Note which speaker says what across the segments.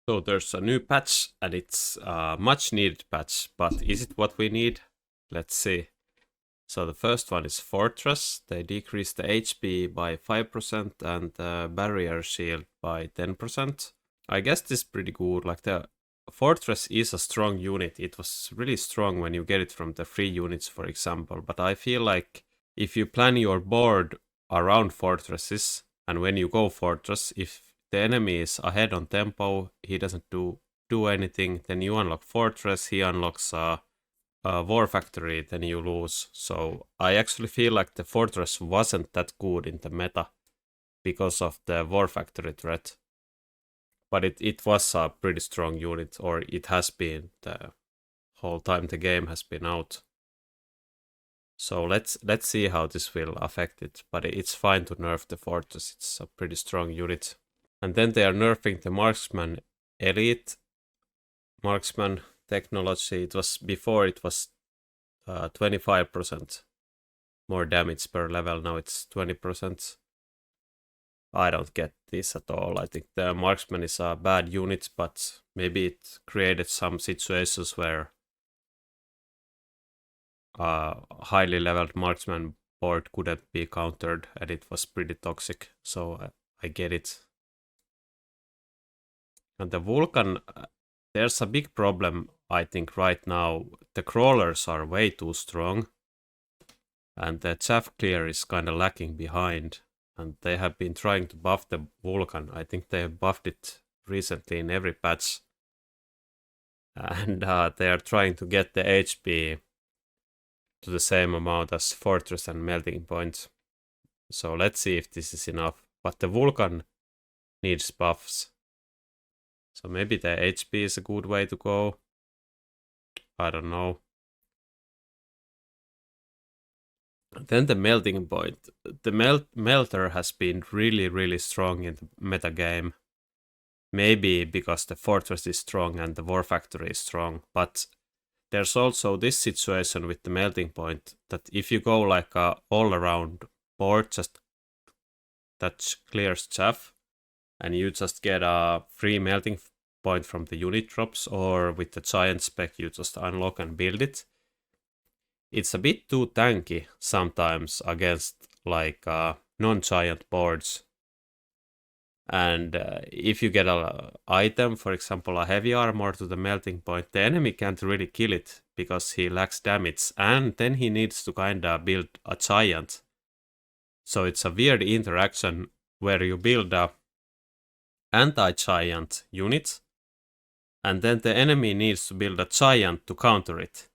Speaker 1: So there's a new patch and it's a much needed patch, but is it what we need? Let's see. So the first one is Fortress. They decreased the HP by 5% and the barrier shield by 10%. I guess this is pretty good. Like the Fortress is a strong unit. It was really strong when you get it from the free units, for example. But I feel like if you plan your board around fortresses, and when you go Fortress, if the enemy is ahead on tempo, he doesn't do anything, then you unlock Fortress, he unlocks War Factory, then you lose. So I actually feel like the Fortress wasn't that good in the meta because of the War Factory threat. But it was a pretty strong unit, or it has been the whole time the game has been out. So let's see how this will affect it. But it's fine to nerf the Fortress, it's a pretty strong unit. And then they are nerfing the Marksman Elite. Marksman technology, it was before it was 25% more damage per level, now it's 20%. I don't get this at all. I think the Marksman is a bad unit, but maybe it created some situations where a highly leveled Marksman board couldn't be countered and it was pretty toxic, so I get it. And the Vulcan, there's a big problem, I think, right now. The crawlers are way too strong, and the chaff clear is kind of lacking behind. And they have been trying to buff the Vulcan. I think they have buffed it recently in every patch. And they are trying to get the HP to the same amount as Fortress and Melting Point. So let's see if this is enough. But the Vulcan needs buffs. So maybe the HP is a good way to go. I don't know. Then the Melting Point. The Melter has been really strong in the meta game. Maybe because the Fortress is strong and the War Factory is strong. But there's also this situation with the Melting Point that if you go like a all-around board just that clears chaff, and you just get a free Melting Point from the unit drops, or with the giant spec you just unlock and build it, it's a bit too tanky sometimes against like non-giant boards. And if you get an item, for example a heavy armor to the Melting Point, the enemy can't really kill it because he lacks damage, and then he needs to kinda build a giant. So it's a weird interaction where you build a anti-giant unit, and then the enemy needs to build a giant to counter it.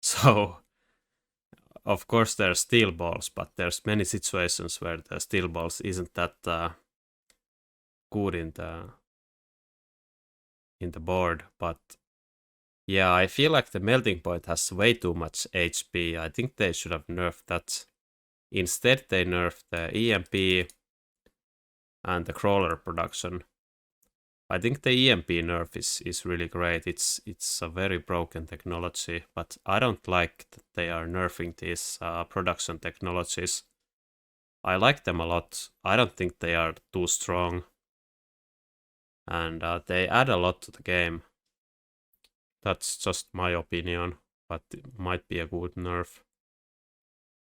Speaker 1: So of course there's steel balls, but there's many situations where the steel balls isn't that good in the board. But yeah, I feel like the Melting Point has way too much HP. I think they should have nerfed that. Instead they nerfed the EMP and the crawler production. I think the EMP nerf is really great. It's a very broken technology, but I don't like that they are nerfing these production technologies. I like them a lot. I don't think they are too strong, and they add a lot to the game. That's just my opinion, but it might be a good nerf.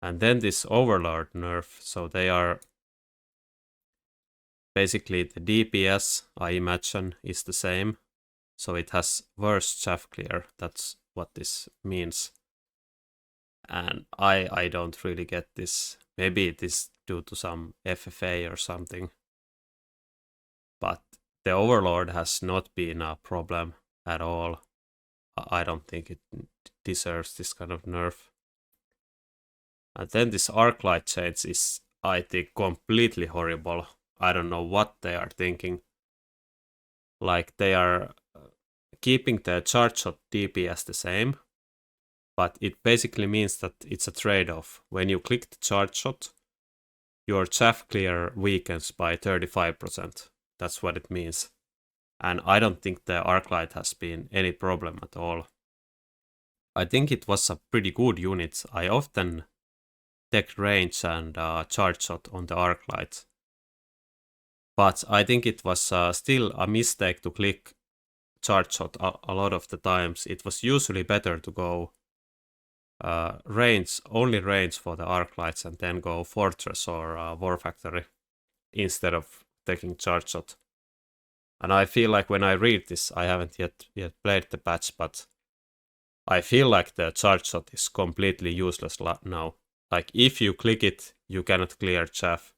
Speaker 1: And then this Overlord nerf, so they are basically the DPS, I imagine, is the same. So it has worse chaff clear, that's what this means. And I don't really get this. Maybe it is due to some FFA or something. But the Overlord has not been a problem at all. I don't think it deserves this kind of nerf. And then this Arklight change is, I think, completely horrible. I don't know what they are thinking. Like, they are keeping the charge shot DPS the same, but it basically means that it's a trade-off. When you click the charge shot, your chaff clear weakens by 35%. That's what it means. And I don't think the Arklight has been any problem at all. I think it was a pretty good unit. I often take range and charge shot on the Arklight. But I think it was still a mistake to click charge shot a lot of the times. It was usually better to go only range for the Arklights and then go Fortress or War Factory instead of taking charge shot. And I feel like when I read this, I haven't yet played the patch, but I feel like the charge shot is completely useless now. Like if you click it, you cannot clear chaff.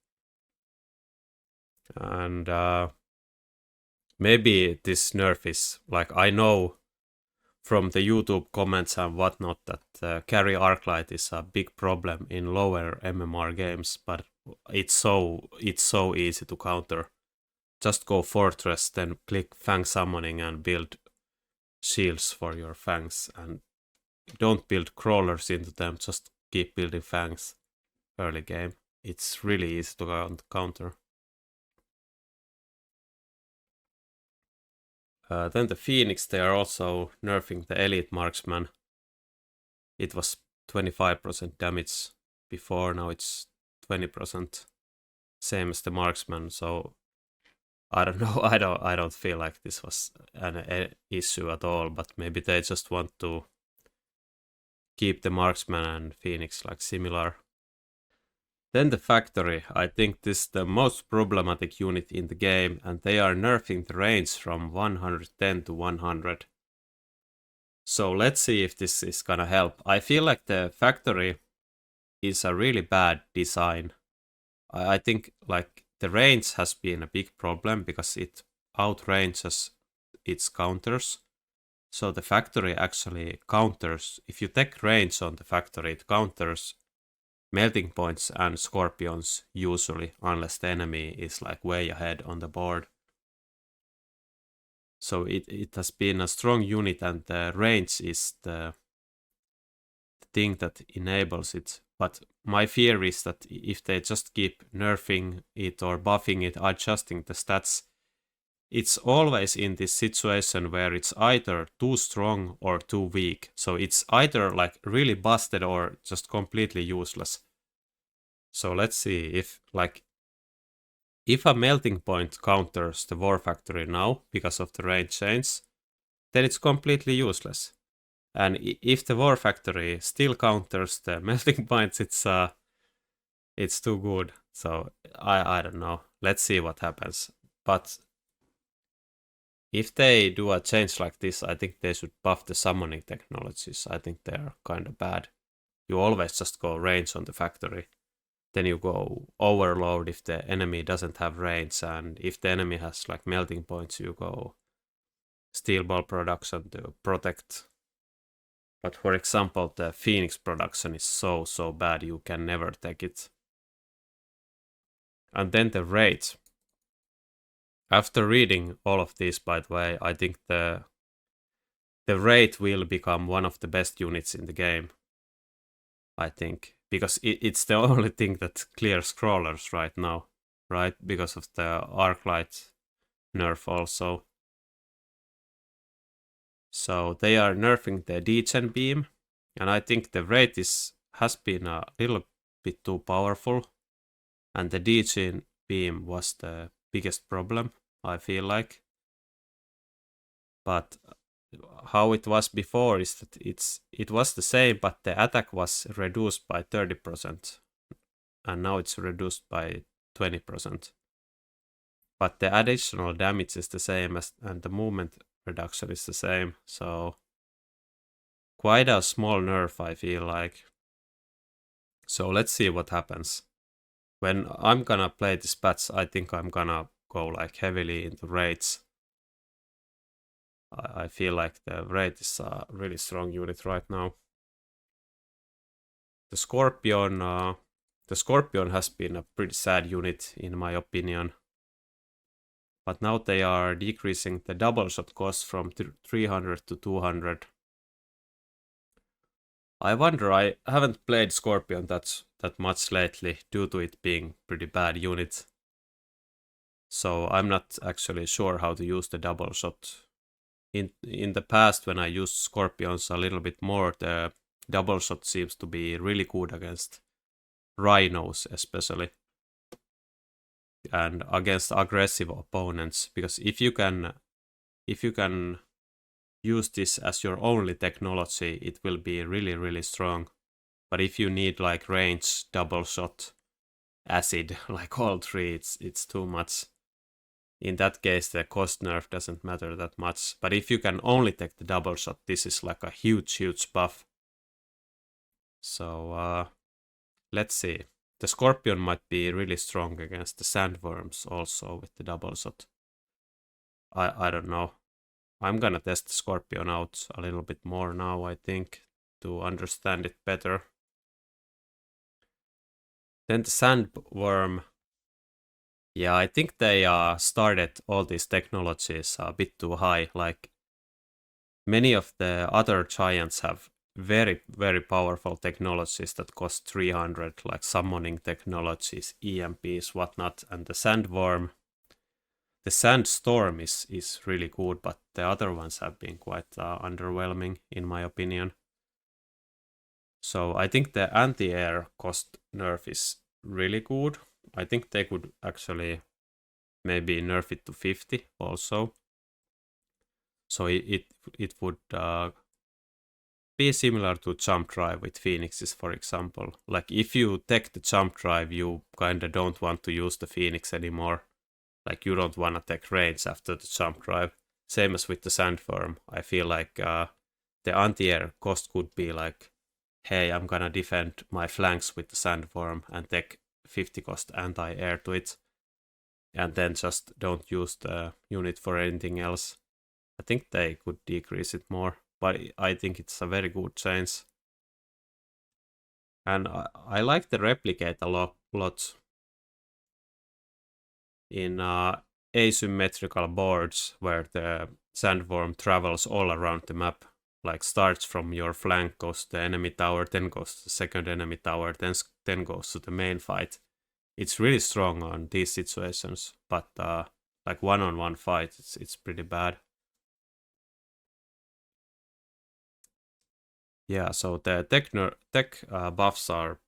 Speaker 1: And maybe this nerf is like, I know from the YouTube comments and whatnot that carry Arklight is a big problem in lower MMR games, but it's so easy to counter. Just go Fortress, then click Fang Summoning and build shields for your fangs, and don't build crawlers into them, just keep building fangs early game. It's really easy to counter. Then the Phoenix, they are also nerfing the Elite Marksman. It was 25% damage before, now it's 20%. Same as the Marksman, so I don't know, I don't feel like this was an issue at all, but maybe they just want to keep the Marksman and Phoenix like similar. Then the Factory, I think this is the most problematic unit in the game, and they are nerfing the range from 110 to 100. So let's see if this is gonna help. I feel like the Factory is a really bad design. I think like the range has been a big problem because it outranges its counters. So the Factory actually counters, if you take range on the Factory, it counters melting points and scorpions usually, unless the enemy is like way ahead on the board. So it has been a strong unit, and the range is the thing that enables it. But my fear is that if they just keep nerfing it or buffing it, adjusting the stats, it's always in this situation where it's either too strong or too weak. So it's either like really busted or just completely useless. So let's see if a melting point counters the War Factory now because of the range change, then it's completely useless. And if the War Factory still counters the melting points, it's too good. So I don't know. Let's see what happens. But if they do a change like this, I think they should buff the summoning technologies. I think they're kind of bad. You always just go range on the Factory. Then you go overload if the enemy doesn't have range, and if the enemy has like melting points, you go steel ball production to protect. But for example, the Phoenix production is so bad, you can never take it. And then the rate. After reading all of this, by the way, I think the rate will become one of the best units in the game. I think, because it's the only thing that clears crawlers right now, right? Because of the ARCLIGHT nerf also. So they are nerfing the degen beam, and I think the rate has been a little bit too powerful, and the degen beam was the biggest problem, I feel like. But how it was before is that it was the same, but the attack was reduced by 30%, and now it's reduced by 20%. But the additional damage is the same, and the movement reduction is the same, so quite a small nerf, I feel like. So let's see what happens. When I'm gonna play this patch, I think I'm gonna go like heavily into raids. I feel like the raid is a really strong unit right now. The Scorpion has been a pretty sad unit in my opinion. But now they are decreasing the double shot cost from 300 to 200. I wonder, I haven't played Scorpion that much lately due to it being pretty bad unit. So I'm not actually sure how to use the double shot. In the past, when I used Scorpions a little bit more, the double shot seems to be really good against rhinos especially, and against aggressive opponents, because if you can use this as your only technology, it will be really, really strong. But if you need like range, double shot, acid, like all three, it's too much. In that case, the cost nerf doesn't matter that much. But if you can only take the double shot, this is like a huge, huge buff. So let's see. The Scorpion might be really strong against the Sandworms also with the double shot. I don't know. I'm gonna test the Scorpion out a little bit more now, I think, to understand it better. Then the Sandworm. Yeah, I think they started all these technologies a bit too high. Like many of the other giants have very, very powerful technologies that cost 300, like summoning technologies, EMPs, whatnot. And the Sandworm, the Sandstorm is really good, but the other ones have been quite underwhelming, in my opinion. So I think the anti-air cost nerf is really good. I think they could actually maybe nerf it to 50 also. So it would be similar to jump drive with Phoenixes, for example. Like if you take the jump drive, you kinda don't want to use the Phoenix anymore. Like you don't want to take range after the jump drive. Same as with the Sandworm. I feel like the anti-air cost could be like, hey, I'm gonna defend my flanks with the Sandworm and take 50 cost anti-air to it. And then just don't use the unit for anything else. I think they could decrease it more, but I think it's a very good change. And I like the replicate a lot in asymmetrical boards where the Sandworm travels all around the map. Like starts from your flank, goes to the enemy tower, then goes to the second enemy tower, then goes to the main fight. It's really strong on these situations, but like one-on-one fight, it's pretty bad. Yeah, so the tech buffs are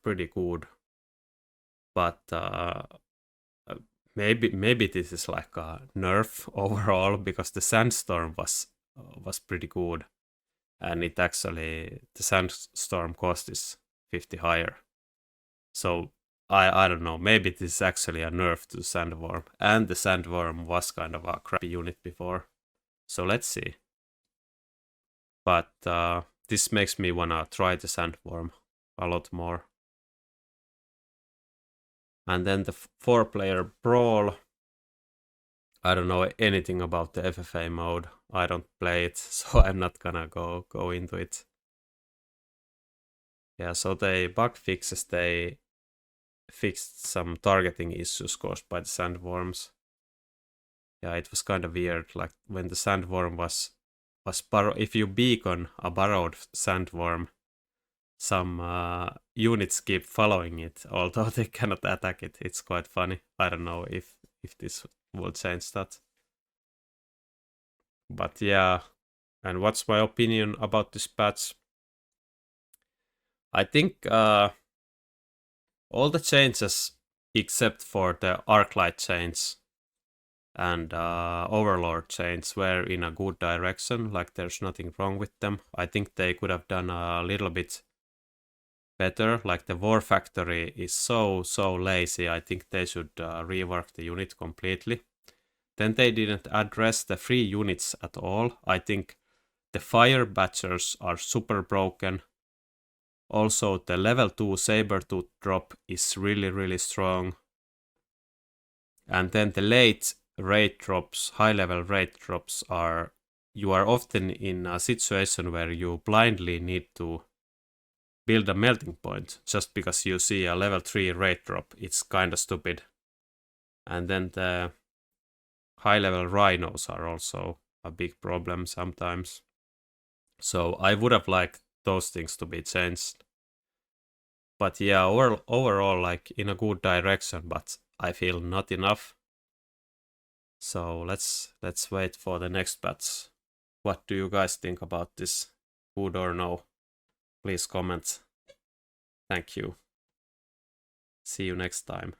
Speaker 1: pretty good, but maybe this is like a nerf overall because the Sandstorm was pretty good, and it actually the Sandstorm cost is 50 higher. So I don't know, maybe this is actually a nerf to Sandworm, and the Sandworm was kind of a crappy unit before. So let's see. But this makes me wanna try the Sandworm a lot more. And then the 4-player brawl. I don't know anything about the FFA mode. I don't play it, so I'm not gonna go into it. Yeah, so they bug fixes, they fixed some targeting issues caused by the Sandworms. Yeah, it was kind of weird. Like when the Sandworm was if you beacon a burrowed Sandworm, some units keep following it, although they cannot attack it. It's quite funny. I don't know if this will change that. But yeah, and what's my opinion about this patch? I think all the changes except for the ARCLIGHT change and Overlord change were in a good direction. Like there's nothing wrong with them. I think they could have done a little bit better. Like the War Factory is so lazy. I think they should rework the unit completely. Then they didn't address the free units at all. I think the Fire Batchers are super broken. Also, the level 2 Sabertooth drop is really strong. And then the late raid drops, high level raid drops are, you are often in a situation where you blindly need to build a melting point just because you see a level 3 raid drop. It's kinda stupid. And then the high level rhinos are also a big problem sometimes. So I would have liked those things to be changed. But yeah, overall like in a good direction, but I feel not enough. So let's wait for the next patch. What do you guys think about this? Good or no? Please comment. Thank you. See you next time.